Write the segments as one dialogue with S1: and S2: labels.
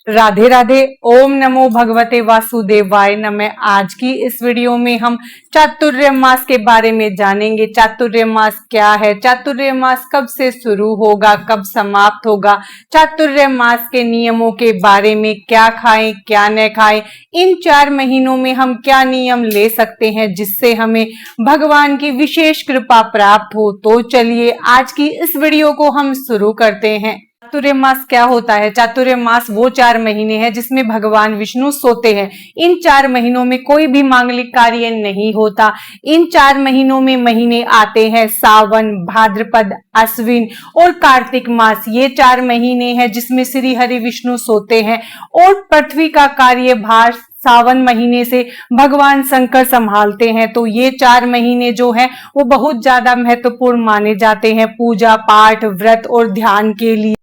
S1: राधे राधे। ओम नमो भगवते वासुदेवाय नमः। आज की इस वीडियो में हम चातुर्य मास के बारे में जानेंगे। चातुर्य मास क्या है, चातुर्य मास कब से शुरू होगा, कब समाप्त होगा, चातुर्य मास के नियमों के बारे में, क्या खाएं क्या न खाएं, इन 4 महीनों में हम क्या नियम ले सकते हैं जिससे हमें भगवान की विशेष कृपा प्राप्त हो। तो चलिए आज की इस वीडियो को हम शुरू करते हैं। चातुर्य मास क्या होता है? चातुर्य मास वो 4 महीने हैं जिसमें भगवान विष्णु सोते हैं। इन 4 महीनों में कोई भी मांगलिक कार्य नहीं होता। इन 4 महीनों में महीने आते हैं सावन, भाद्रपद, अश्विन और कार्तिक मास। ये 4 महीने हैं जिसमें श्री हरि विष्णु सोते हैं और पृथ्वी का कार्यभार सावन महीने से भगवान शंकर संभालते हैं। तो ये 4 महीने जो है वो बहुत ज्यादा महत्वपूर्ण माने जाते हैं पूजा पाठ, व्रत और ध्यान के लिए।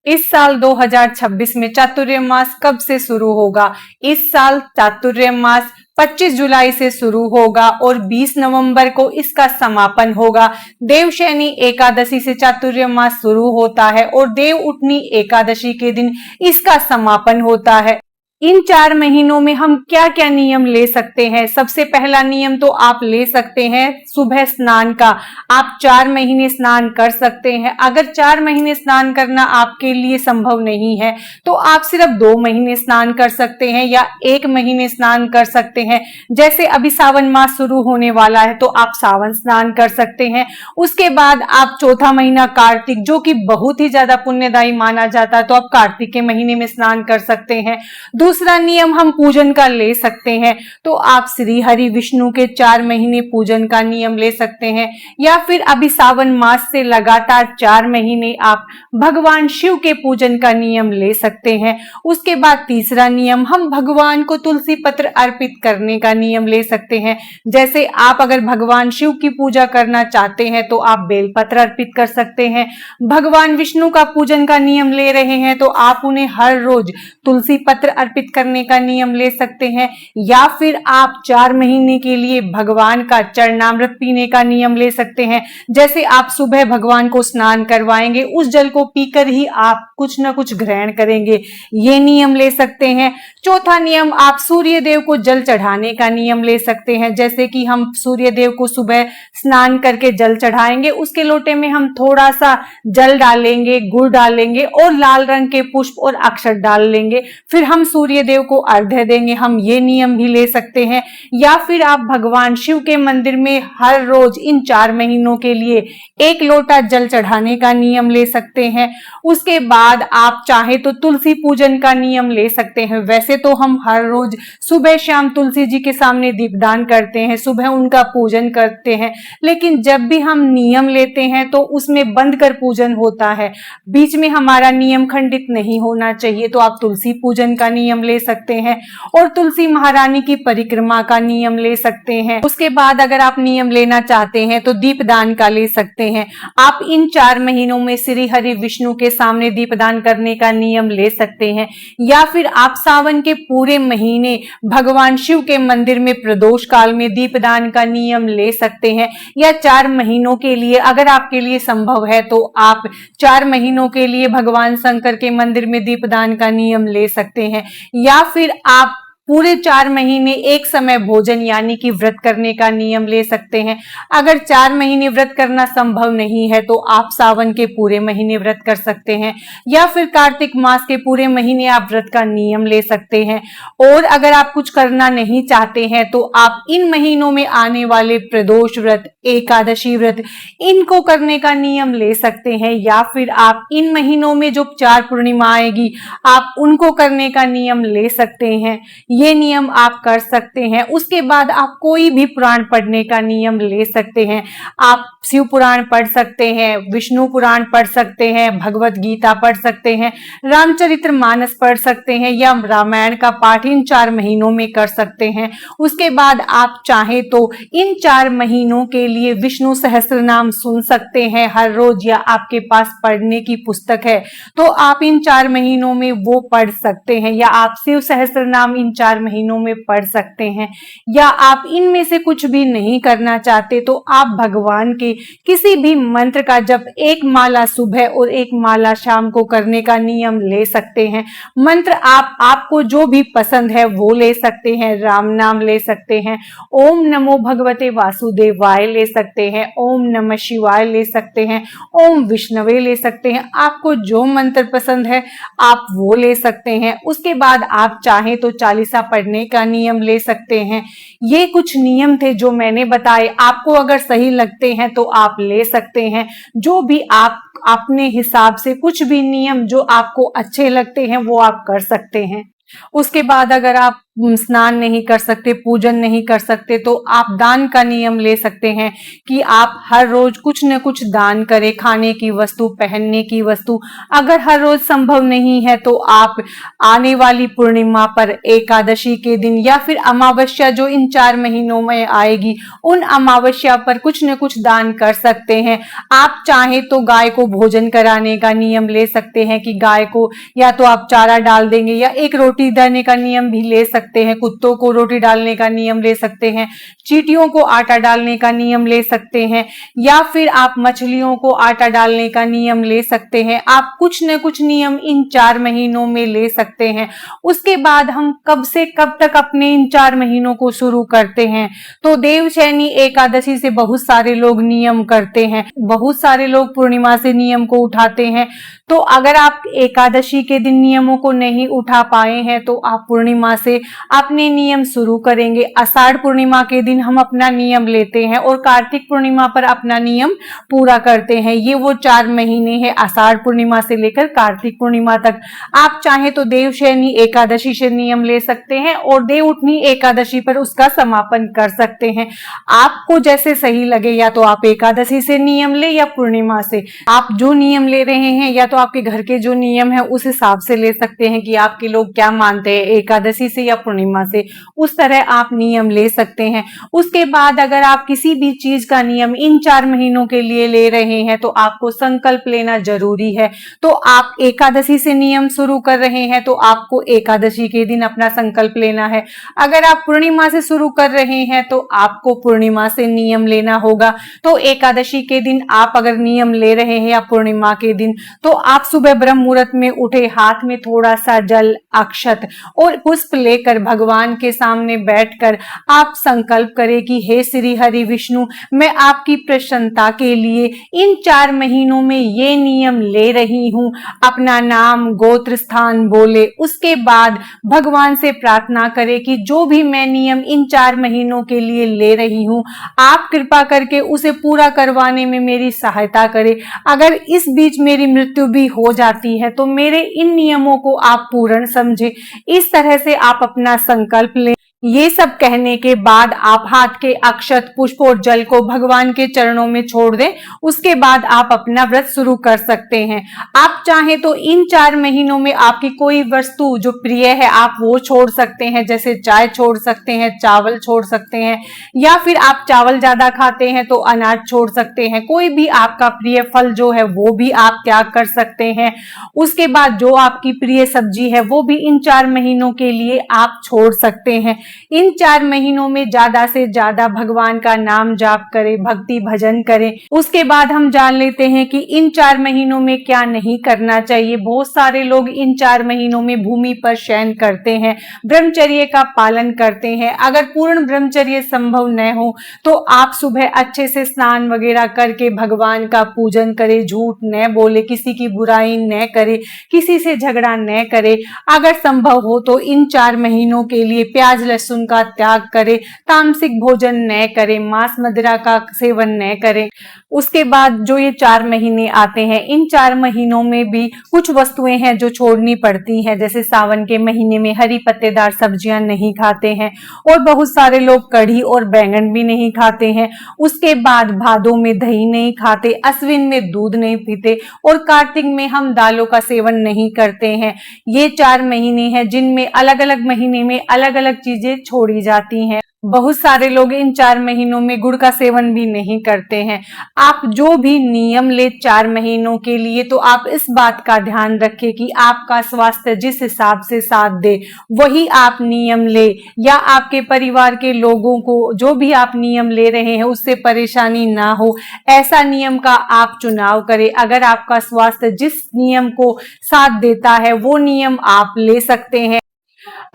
S1: इस साल 2026 में चातुर्य मास कब से शुरू होगा? इस साल चातुर्य मास 25 जुलाई से शुरू होगा और 20 नवंबर को इसका समापन होगा। देवशयनी एकादशी से चातुर्य मास शुरू होता है और देव उठनी एकादशी के दिन इसका समापन होता है। इन 4 महीनों में हम क्या क्या नियम ले सकते हैं? सबसे पहला नियम तो आप ले सकते हैं सुबह स्नान का। आप 4 महीने स्नान कर सकते हैं। अगर 4 महीने स्नान करना आपके लिए संभव नहीं है तो आप सिर्फ 2 महीने स्नान कर सकते हैं या 1 महीने स्नान कर सकते हैं। जैसे अभी सावन मास शुरू होने वाला है तो आप सावन स्नान कर सकते हैं। उसके बाद आप चौथा महीना कार्तिक, जो कि बहुत ही ज्यादा पुण्यदायी माना जाता है, तो आप कार्तिक के महीने में स्नान कर सकते हैं। दूसरा नियम हम पूजन का ले सकते हैं, तो आप श्री हरि विष्णु के 4 महीने पूजन का नियम ले सकते हैं या फिर अभी सावन मास से लगातार 4 महीने आप भगवान शिव के पूजन का नियम ले सकते हैं। उसके बाद तीसरा नियम हम भगवान को तुलसी पत्र अर्पित करने का नियम ले सकते हैं। जैसे आप अगर भगवान शिव की पूजा करना चाहते हैं तो आप बेलपत्र अर्पित कर सकते हैं। भगवान विष्णु का पूजन का नियम ले रहे हैं तो आप उन्हें हर रोज तुलसी पत्र अर्पित करने का नियम ले सकते हैं या फिर आप 4 महीने के लिए भगवान का चरणामृत पीने का नियम ले सकते हैं। जैसे आप सुबह भगवान को स्नान करवाएंगे, उस जल को पीकर ही आप कुछ ना कुछ ग्रहण करेंगे, ये नियम ले सकते हैं। चौथा नियम आप सूर्य देव को जल चढ़ाने का नियम ले सकते हैं। जैसे कि हम सूर्य देव को सुबह स्नान करके जल चढ़ाएंगे, उसके लोटे में हम थोड़ा सा जल डालेंगे, गुड़ डालेंगे और लाल रंग के पुष्प और अक्षत डाल लेंगे, फिर हम सूर्य देव को अर्घ्य देंगे। हम ये नियम भी ले सकते हैं। या फिर आप भगवान शिव के मंदिर में हर रोज इन 4 महीनों के लिए 1 लोटा जल चढ़ाने का नियम ले सकते हैं। उसके बाद आप चाहे तो तुलसी पूजन का नियम ले सकते हैं। वैसे तो हम हर रोज सुबह शाम तुलसी जी के सामने दीपदान करते हैं, सुबह उनका पूजन करते हैं, लेकिन जब भी हम नियम लेते हैं तो उसमें बंद कर पूजन होता है, बीच में हमारा नियम खंडित नहीं होना चाहिए। तो आप तुलसी पूजन का नियम ले सकते हैं और तुलसी महारानी की परिक्रमा का नियम ले सकते हैं। उसके बाद अगर आप नियम लेना चाहते हैं तो दीपदान का ले सकते हैं। आप इन 4 महीनों में श्री हरि विष्णु के सामने दीपदान करने का नियम ले सकते हैं या फिर आप सावन के पूरे महीने भगवान शिव के मंदिर में प्रदोष काल में दीपदान का नियम ले सकते हैं। या 4 महीनों के लिए अगर आपके लिए संभव है तो आप 4 महीनों के लिए भगवान शंकर के मंदिर में दीपदान का नियम ले सकते हैं या फिर आप पूरे 4 महीने एक समय भोजन यानी कि व्रत करने का नियम ले सकते हैं। अगर 4 महीने व्रत करना संभव नहीं है तो आप सावन के पूरे महीने व्रत कर सकते हैं या फिर कार्तिक मास के पूरे महीने आप व्रत का नियम ले सकते हैं। और अगर आप कुछ करना नहीं चाहते हैं तो आप इन महीनों में आने वाले प्रदोष व्रत, एकादशी व्रत, इनको करने का नियम ले सकते हैं या फिर आप इन महीनों में जो 4 पूर्णिमा आएगी आप उनको करने का नियम ले सकते हैं। ये नियम आप कर सकते हैं। उसके बाद आप कोई भी पुराण पढ़ने का नियम ले सकते हैं। आप शिव पुराण पढ़ सकते हैं, विष्णु पुराण पढ़ सकते हैं, भगवत गीता पढ़ सकते हैं, रामचरितमानस पढ़ सकते हैं या रामायण का पाठ इन 4 महीनों में कर सकते हैं। उसके बाद आप चाहें तो इन 4 महीनों के लिए विष्णु सहस्त्र नाम सुन सकते हैं हर रोज, या आपके पास पढ़ने की पुस्तक है तो आप इन 4 महीनों में वो पढ़ सकते हैं, या आप शिव सहस्त्र नाम इन 4 4 महीनों में पढ़ सकते हैं। या आप इनमें से कुछ भी नहीं करना चाहते तो आप भगवान के किसी भी मंत्र का जप 1 माला सुबह और 1 माला शाम को करने का नियम ले सकते हैं। मंत्र आपको जो भी पसंद है वो ले सकते हैं। राम नाम ले सकते हैं, ओम नमो भगवते वासुदेवाय ले सकते हैं, ओम नमः शिवाय ले सकते हैं, ओम विष्णवे ले सकते हैं। आपको जो मंत्र पसंद है आप वो ले सकते हैं। उसके बाद आप चाहें तो चालीसा पढ़ने का नियम ले सकते हैं। ये कुछ नियम थे जो मैंने बताए, आपको अगर सही लगते हैं तो आप ले सकते हैं। जो भी आप अपने हिसाब से कुछ भी नियम जो आपको अच्छे लगते हैं वो आप कर सकते हैं। उसके बाद अगर आप स्नान नहीं कर सकते, पूजन नहीं कर सकते तो आप दान का नियम ले सकते हैं कि आप हर रोज कुछ न कुछ दान करें, खाने की वस्तु, पहनने की वस्तु। अगर हर रोज संभव नहीं है तो आप आने वाली पूर्णिमा पर, एकादशी के दिन या फिर अमावस्या जो इन 4 महीनों में आएगी उन अमावस्या पर कुछ न कुछ दान कर सकते हैं। आप चाहें तो गाय को भोजन कराने का नियम ले सकते हैं कि गाय को या तो आप चारा डाल देंगे या एक रोटी देने का नियम भी ले सकते हैं। कुत्तों को रोटी डालने का नियम ले सकते हैं, चींटियों को आटा डालने का नियम ले सकते हैं, या फिर आप मछलियों को आटा डालने का नियम ले सकते हैं। आप कुछ न कुछ नियम इन 4 महीनों में ले सकते हैं। उसके बाद हम कब से कब तक अपने इन 4 महीनों को शुरू करते हैं तो देवशयनी एकादशी से बहुत सारे लोग नियम करते हैं, बहुत सारे लोग पूर्णिमा से नियम को उठाते हैं। तो अगर आप एकादशी के दिन नियमों को नहीं उठा पाए हैं तो आप पूर्णिमा से अपने नियम शुरू करेंगे। आषाढ़ पूर्णिमा के दिन हम अपना नियम लेते हैं और कार्तिक पूर्णिमा पर अपना नियम पूरा करते हैं। ये वो 4 महीने हैं आषाढ़ पूर्णिमा से लेकर कार्तिक पूर्णिमा तक। आप चाहे तो देवशयनी एकादशी से नियम ले सकते हैं और देवउठनी एकादशी पर उसका समापन कर सकते हैं। आपको जैसे सही लगे, या तो आप एकादशी से नियम ले या पूर्णिमा से। आप जो नियम ले रहे हैं या तो आपके घर के जो नियम है उस हिसाब से ले सकते हैं कि आपके लोग क्या मानते हैं, एकादशी से या पूर्णिमा से, उस तरह आप नियम ले सकते हैं। उसके बाद अगर आप किसी भी चीज का नियम इन 4 महीनों के लिए ले रहे हैं तो आपको संकल्प लेना जरूरी है। तो आप एकादशी से नियम शुरू कर रहे हैं तो आपको एकादशी के दिन अपना संकल्प लेना है। अगर आप पूर्णिमा से शुरू कर रहे हैं तो आपको पूर्णिमा से नियम लेना होगा। तो एकादशी के दिन आप अगर नियम ले रहे हैं या पूर्णिमा के दिन तो आप सुबह ब्रह्म मुहूर्त में उठे, हाथ में थोड़ा सा जल, अक्षत और पुष्प लेकर भगवान के सामने बैठकर आप संकल्प करें कि हे श्री हरि विष्णु, मैं आपकी प्रसन्नता के लिए इन 4 महीनों में ये नियम ले रही हूं। अपना नाम, गोत्र, स्थान बोले। उसके बाद भगवान से प्रार्थना करें कि जो भी मैं नियम इन 4 महीनों के लिए ले रही हूं आप कृपा करके उसे पूरा करवाने में मेरी सहायता करें। अगर इस बीच मेरी मृत्यु भी हो जाती है तो मेरे इन नियमों को आप पूर्ण समझें। इस तरह से आप अपना संकल्प लें। ये सब कहने के बाद आप हाथ के अक्षत, पुष्प और जल को भगवान के चरणों में छोड़ दें। उसके बाद आप अपना व्रत शुरू कर सकते हैं। आप चाहें तो इन 4 महीनों में आपकी कोई वस्तु जो प्रिय है आप वो छोड़ सकते हैं, जैसे चाय छोड़ सकते हैं, चावल छोड़ सकते हैं, या फिर आप चावल ज्यादा खाते हैं तो अनाज छोड़ सकते हैं। कोई भी आपका प्रिय फल जो है वो भी आप त्याग कर सकते हैं। उसके बाद जो आपकी प्रिय सब्जी है वो भी इन 4 महीनों के लिए आप छोड़ सकते हैं। इन 4 महीनों में ज्यादा से ज्यादा भगवान का नाम जाप करें, भक्ति भजन करें। उसके बाद हम जान लेते हैं कि इन 4 महीनों में क्या नहीं करना चाहिए। बहुत सारे लोग इन 4 महीनों में भूमि पर शयन करते हैं, ब्रह्मचर्य का पालन करते हैं। अगर पूर्ण ब्रह्मचर्य संभव न हो तो आप सुबह अच्छे से स्नान वगैरह करके भगवान का पूजन करें, झूठ न बोले, किसी की बुराई न करे, किसी से झगड़ा न करे। अगर संभव हो तो इन 4 महीनों के लिए प्याज लहसुन का त्याग करें, तामसिक भोजन न करें, मांस मदिरा का सेवन न करें। उसके बाद जो ये 4 महीने आते हैं, इन 4 महीनों में भी कुछ वस्तुएं हैं जो छोड़नी पड़ती हैं। जैसे सावन के महीने में हरी पत्तेदार सब्जियां नहीं खाते हैं और बहुत सारे लोग कढ़ी और बैंगन भी नहीं खाते हैं। उसके बाद भादों में दही नहीं खाते, अश्विन में दूध नहीं पीते और कार्तिक में हम दालों का सेवन नहीं करते हैं। ये 4 महीने हैं जिनमें अलग अलग महीने में अलग अलग चीजें छोड़ी जाती हैं। बहुत सारे लोग इन 4 महीनों में गुड़ का सेवन भी नहीं करते हैं। आप जो भी नियम ले 4 महीनों के लिए, तो आप इस बात का ध्यान रखें कि आपका स्वास्थ्य जिस हिसाब से साथ दे वही आप नियम ले, या आपके परिवार के लोगों को जो भी आप नियम ले रहे हैं उससे परेशानी ना हो, ऐसा नियम का आप चुनाव करें। अगर आपका स्वास्थ्य जिस नियम को साथ देता है वो नियम आप ले सकते हैं।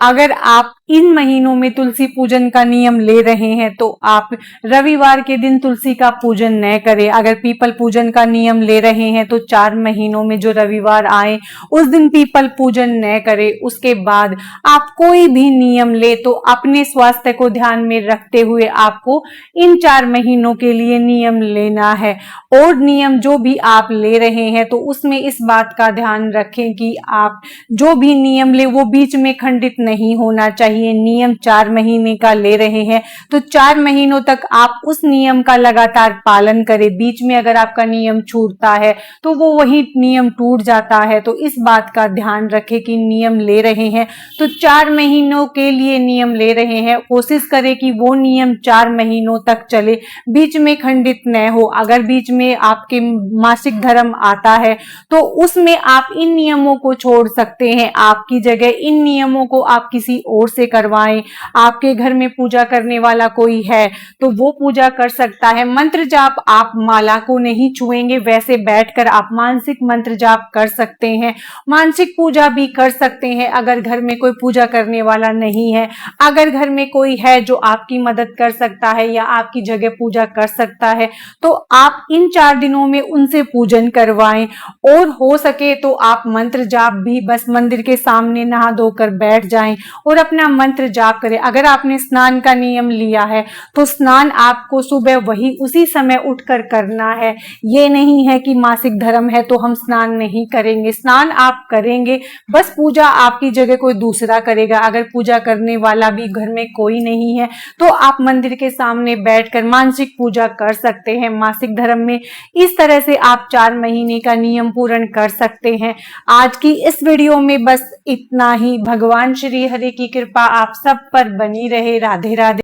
S1: अगर आप इन महीनों में तुलसी पूजन का नियम ले रहे हैं तो आप रविवार के दिन तुलसी का पूजन न करें। अगर पीपल पूजन का नियम ले रहे हैं तो 4 महीनों में जो रविवार आए उस दिन पीपल पूजन न करें। उसके बाद आप कोई भी नियम ले तो अपने स्वास्थ्य को ध्यान में रखते हुए आपको इन 4 महीनों के लिए नियम लेना है। और नियम जो भी आप ले रहे हैं तो उसमें इस बात का ध्यान रखें कि आप जो भी नियम ले वो बीच में खंडित नहीं होना चाहिए। नियम 4 महीने का ले रहे हैं तो 4 महीनों तक आप उस नियम का लगातार पालन करें। बीच में अगर आपका नियम छूटता है तो वो वही नियम टूट जाता है। तो इस बात का ध्यान रखें कि नियम ले रहे हैं तो 4 महीनों के लिए नियम ले रहे हैं, कोशिश करें कि वो नियम 4 महीनों तक चले, बीच में खंडित न हो। अगर बीच में आपके मासिक धर्म आता है तो उसमें आप इन नियमों को छोड़ सकते हैं। आपकी जगह इन नियमों को आप किसी और से करवाएं। आपके घर में पूजा करने वाला कोई है तो वो पूजा कर सकता है। मंत्र जाप आप माला को नहीं छुएंगे, वैसे बैठकर आप मानसिक मंत्र जाप कर सकते हैं। मानसिक पूजा भी कर सकते हैं अगर घर में कोई पूजा करने वाला नहीं है। अगर घर में कोई है जो आपकी मदद कर सकता है या आपकी जगह पूजा कर सकता है तो आप इन 4 दिनों में उनसे पूजन करवाएं। और हो सके तो आप मंत्र जाप भी बस मंदिर के सामने नहा धोकर बैठ जाएं और अपना मंत्र जाप करें। अगर आपने स्नान का नियम लिया है तो स्नान आपको सुबह वही उसी समय उठकर करना है। ये नहीं है कि मासिक धर्म है तो हम स्नान नहीं करेंगे, स्नान आप करेंगे, बस पूजा आपकी जगह कोई दूसरा करेगा। अगर पूजा करने वाला भी घर में कोई नहीं है तो आप मंदिर के सामने बैठकर मानसिक पूजा कर सकते हैं। मासिक धर्म में इस तरह से आप 4 महीने का नियम पूर्ण कर सकते हैं। आज की इस वीडियो में बस इतना ही। भगवान श्री हरि की कृपा आप सब पर बनी रहे। राधे राधे।